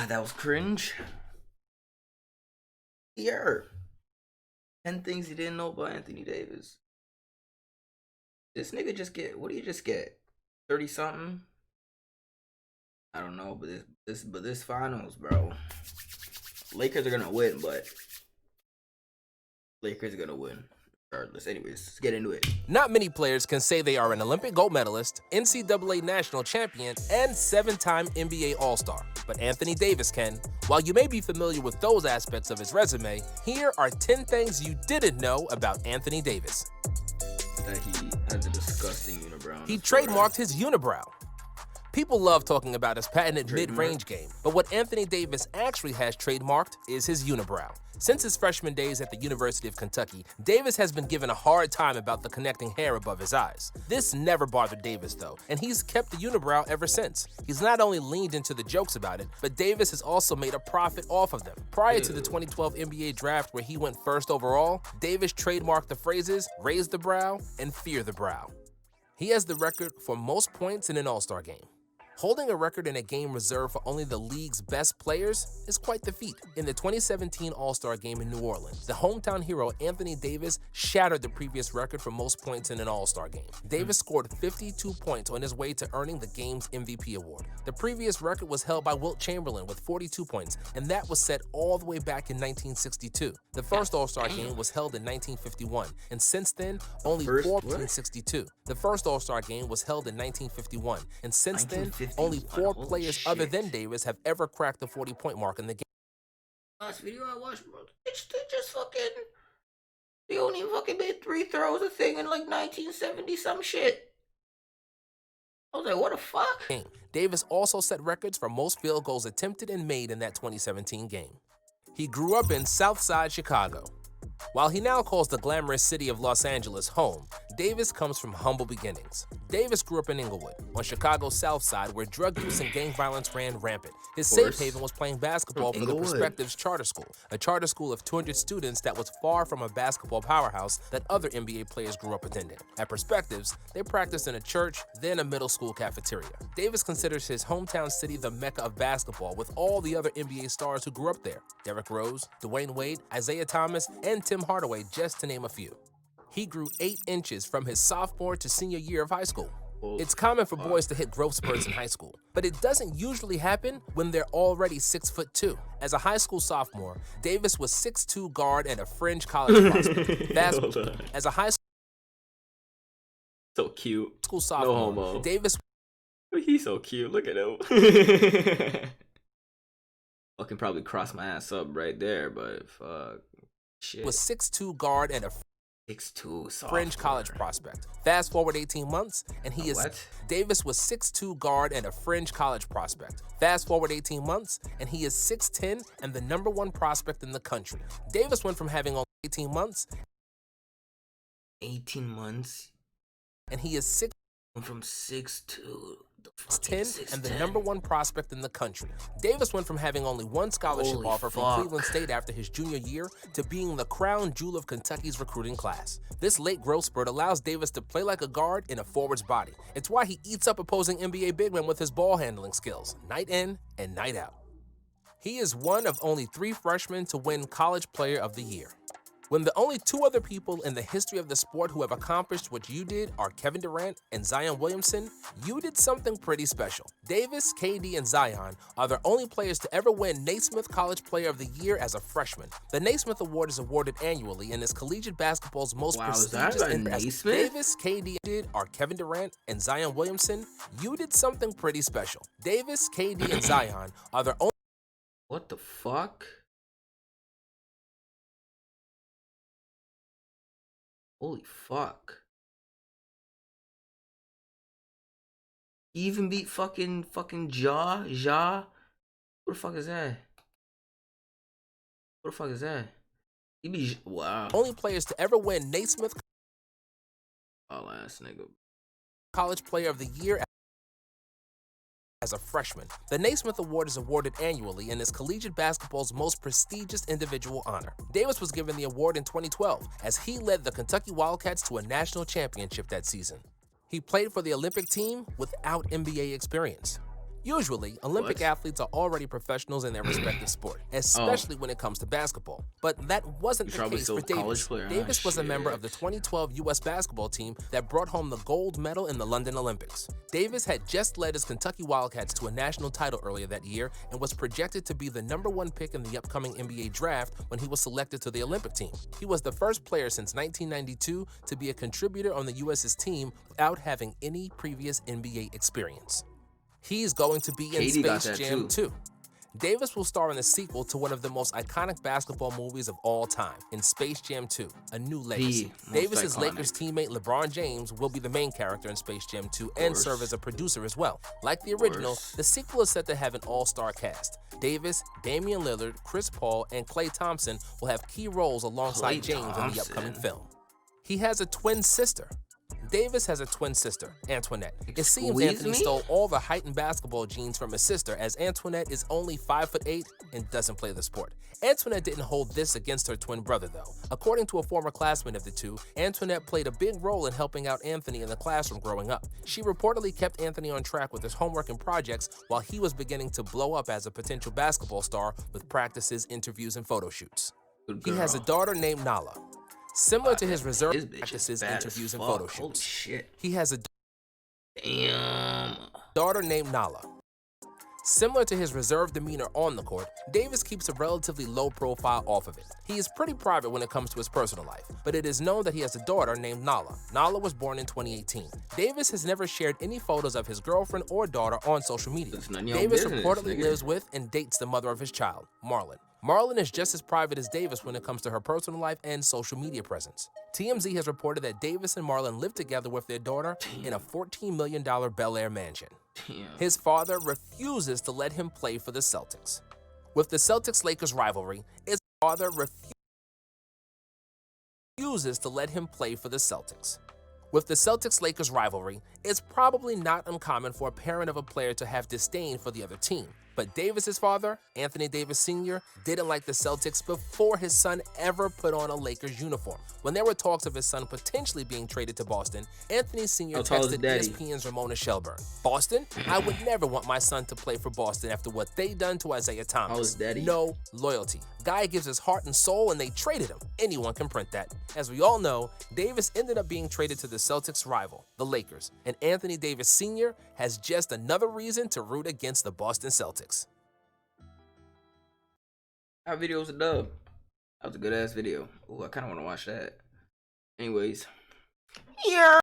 That was cringe. Yeah. 10 things you didn't know about Anthony Davis. This nigga just get, what do you just get? 30 something? I don't know, but this finals, bro. Lakers are gonna win, but Lakers are gonna win regardless. Anyways, let's get into it. Not many players can say they are an Olympic gold medalist, NCAA national champion, and 7-time NBA All-Star. But Anthony Davis can. While you may be familiar with those aspects of his resume, here are 10 things you didn't know about Anthony Davis. That he has a disgusting unibrow. He trademarked his unibrow. People love talking about his patented mid-range game, but what Anthony Davis actually has trademarked is his unibrow. Since his freshman days at the University of Kentucky, Davis has been given a hard time about the connecting hair above his eyes. This never bothered Davis though, and he's kept the unibrow ever since. He's not only leaned into the jokes about it, but Davis has also made a profit off of them. Prior to the 2012 NBA draft where he went first overall, Davis trademarked the phrases, raise the brow and fear the brow. He has the record for most points in an All-Star game. Holding a record in a game reserved for only the league's best players is quite the feat. In the 2017 All-Star Game in New Orleans, the hometown hero Anthony Davis shattered the previous record for most points in an All-Star game. Davis scored 52 points on his way to earning the game's MVP award. The previous record was held by Wilt Chamberlain with 42 points, and that was set all the way back in 1962. The first All-Star Game was held in 1951, and since then, only 1962. The first All-Star Game was held in 1951, and since then, only 4 players other than Davis have ever cracked the 40-point mark in the game. Last video I watched, bro, they just fucking, they only fucking made 3 throws a thing in like 1970 some shit. I was like, what the fuck? Davis also set records for most field goals attempted and made in that 2017 game. He grew up in Southside Chicago. While he now calls the glamorous city of Los Angeles home, Davis comes from humble beginnings. Davis grew up in Inglewood, on Chicago's South Side, where drug use and gang violence ran rampant. His safe haven was playing basketball for the Perspectives Charter School, a charter school of 200 students that was far from a basketball powerhouse that other NBA players grew up attending. At Perspectives, they practiced in a church, then a middle school cafeteria. Davis considers his hometown city the mecca of basketball, with all the other NBA stars who grew up there: Derrick Rose, Dwayne Wade, Isaiah Thomas, and Tim Hardaway, just to name a few. He grew 8 inches from his sophomore to senior year of high school. It's common for boys to hit growth spurts in high school, but it doesn't usually happen when they're already 6'2". As a high school sophomore, Davis was 6'2" guard and a fringe college prospect. As a high so cute school sophomore, no homo. Davis, he's so cute. Look at him. I can probably cross my ass up right there, but fuck. Shit. Was 6'2" guard and a 6'2" fringe college prospect. Fast forward 18 months, and he is Davis was 6'2" guard and a fringe college prospect. Fast forward 18 months, and he is 6'10" and the #1 prospect in the country. Davis went from having only 18 months, and he is 6 from 6'2" 10 and the #1 prospect in the country. Davis went from having only 1 scholarship offer from Cleveland State after his junior year to being the crown jewel of Kentucky's recruiting class. This late growth spurt allows Davis to play like a guard in a forward's body. It's why he eats up opposing NBA big men with his ball handling skills, night in and night out. He is one of only 3 freshmen to win College Player of the Year. When the only 2 other people in the history of the sport who have accomplished what you did are Kevin Durant and Zion Williamson, you did something pretty special. Davis, KD, and Zion are the only players to ever win Naismith College Player of the Year as a freshman. The Naismith Award is awarded annually and is collegiate basketball's most prestigious investment. Davis, KD, are Kevin Durant, and Zion Williamson, you did something pretty special. Davis, KD, and Zion are the only... What the fuck? Holy fuck. He even beat fucking Ja. What the fuck is that? What the fuck is that? He beat, wow. Only players to ever win Naismith ass nigga. College Player of the Year as a freshman. The Naismith Award is awarded annually and is collegiate basketball's most prestigious individual honor. Davis was given the award in 2012 as he led the Kentucky Wildcats to a national championship that season. He played for the Olympic team without NBA experience. Usually, Olympic What? athletes are already professionals in their respective sport, especially when it comes to basketball. But that wasn't You the probably case still for a college Davis. player, huh? Davis was a member of the Shit. 2012 U.S. basketball team that brought home the gold medal in the London Olympics. Davis had just led his Kentucky Wildcats to a national title earlier that year and was projected to be the #1 pick in the upcoming NBA draft when he was selected to the Olympic team. He was the first player since 1992 to be a contributor on the U.S.'s team without having any previous NBA experience. He's going to be in KD got Space that Jam too. 2. Davis will star in the sequel to one of the most iconic basketball movies of all time, in Space Jam 2, A New Legacy. Most Davis's iconic. Lakers teammate LeBron James will be the main character in Space Jam 2 and course. serve as a producer as well. Like the original, course. the sequel is set to have an all-star cast. Davis, Damian Lillard, Chris Paul, and Klay Thompson will have key roles alongside Klay James in the upcoming Thompson. film. He has a twin sister. Davis has a twin sister, Antoinette. It seems Excuse Anthony me? stole all the height and basketball genes from his sister, as Antoinette is only 5'8" and doesn't play the sport. Antoinette didn't hold this against her twin brother, though. According to a former classmate of the two, Antoinette played a big role in helping out Anthony in the classroom growing up. She reportedly kept Anthony on track with his homework and projects while he was beginning to blow up as a potential basketball star with practices, interviews, and photo shoots. Good He has a girl. daughter named Nala. Similar to his This reserve bitch is practices, bad as interviews, and fuck. photo Holy shoots. shit. He has a Damn. daughter named Nala. Similar to his reserved demeanor on the court, Davis keeps a relatively low profile off of it. He is pretty private when it comes to his personal life, but it is known that he has a daughter named Nala. Nala was born in 2018. Davis has never shared any photos of his girlfriend or daughter on social media. It's none of your Davis business, reportedly nigga. lives with and dates the mother of his child, Marlon. Marlon is just as private as Davis when it comes to her personal life and social media presence. TMZ has reported that Davis and Marlon live together with their daughter in a $14 million Bel Air mansion. Damn. His father refuses to let him play for the Celtics. With the Celtics-Lakers rivalry, his father refuses to let him play for the Celtics. With the Celtics-Lakers rivalry, it's probably not uncommon for a parent of a player to have disdain for the other team. But Davis's father, Anthony Davis Sr., didn't like the Celtics before his son ever put on a Lakers uniform. When there were talks of his son potentially being traded to Boston, Anthony Sr. How tall is texted daddy? ESPN's Ramona Shelburne, "Boston? I would never want my son to play for Boston after what they done to Isaiah How Thomas. is daddy? No loyalty. Guy gives his heart and soul and they traded him. Anyone can print that." As we all know, Davis ended up being traded to the Celtics' rival, the Lakers, and Anthony Davis Sr. has just another reason to root against the Boston Celtics. That video was a dub. That was a good ass video. Ooh, I kind of want to watch that. Anyways. Yeah.